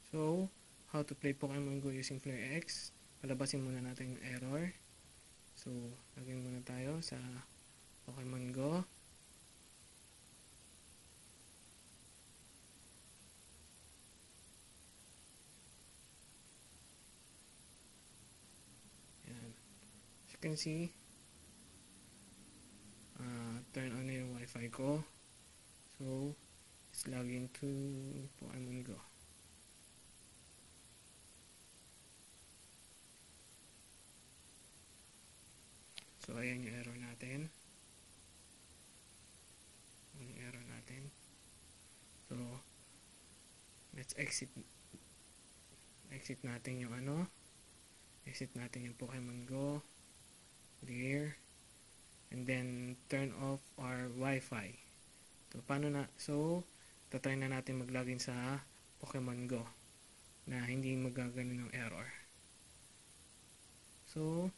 So, how to play Pokemon Go using Flare X. Palabasin muna natin yung error. So, lagyan muna tayo sa Pokemon Go. Ayan. As you can see, turn on na yung Wi-Fi ko. So, let's log into Pokemon Go. So, ayan yung error natin. So, let's exit natin yung exit natin yung Pokemon Go. Clear. And then, turn off our Wi-Fi. So, tatry na natin mag-login sa Pokemon Go na hindi magagano ng error. So,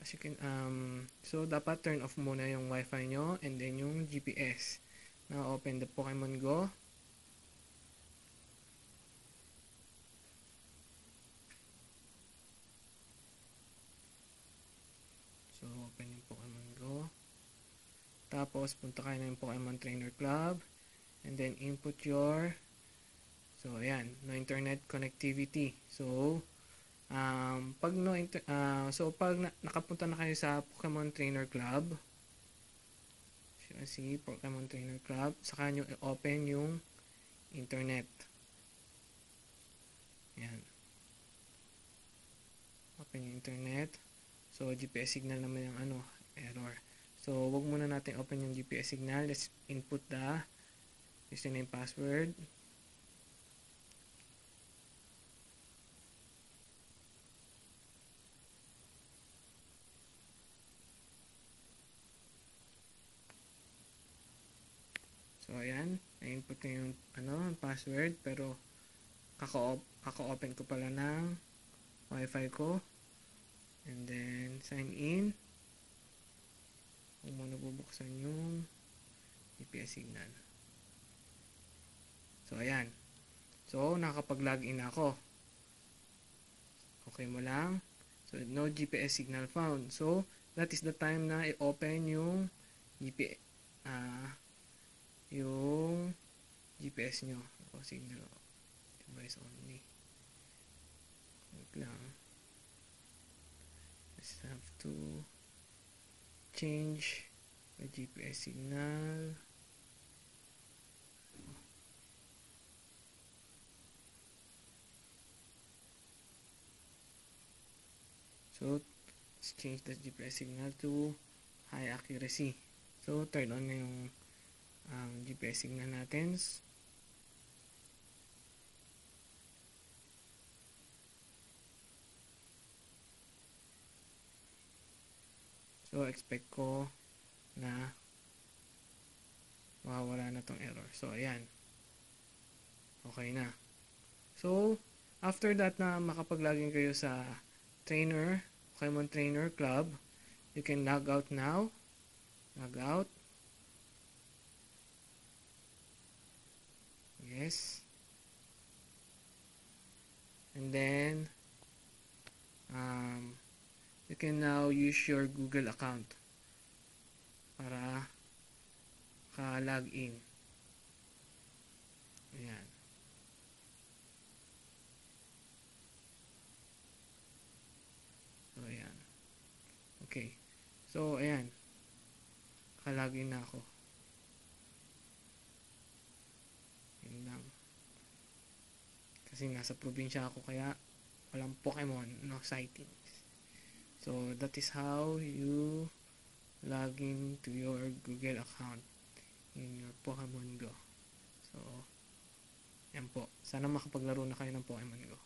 as you can, dapat turn off muna yung Wi-Fi nyo and then yung GPS. Now, open the Pokemon Go. So, open yung Pokemon Go. Tapos, punta kayo na yung Pokemon Trainer Club. And then, input your, so, ayan, no internet connectivity. So, pag nakapunta na kayo sa Pokemon Trainer Club, as you can see, Pokemon Trainer Club, saka nyo i-open yung internet. Ayan. Open yung internet. So, GPS signal naman yung error. So, wag muna natin open yung GPS signal. Let's input the username password. So, ayan. Na-input ko yung password. Pero, kaka-open ko pala ng Wi-Fi ko. And then, sign in. Kung muna bubuksan yung GPS signal. So, ayan. So, nakapag-login ako. Okay mo lang. So, no GPS signal found. So, that is the time na i-open yung GPS nyo. O, signal. Device only. Wait lang. Just have to change the GPS signal. So, let's change the GPS signal to high accuracy. So, turn on na yung GPS signal natin. So, expect ko na mawawala na tong error. So, ayan. Okay na. So, after that na makapag-login kayo sa Pokemon Trainer Club, you can log out now. Log out. Yes. And then, you can now use your Google account para ka-log in. Ayan. So, ayan. Okay. So, ayan. Ka-log in na ako. Yun lang. Kasi nasa probinsya ako kaya walang Pokemon, no sightings. So, that is how you log in to your Google account in your Pokemon Go. So, yan po. Sana makapaglaro na kayo ng Pokemon Go.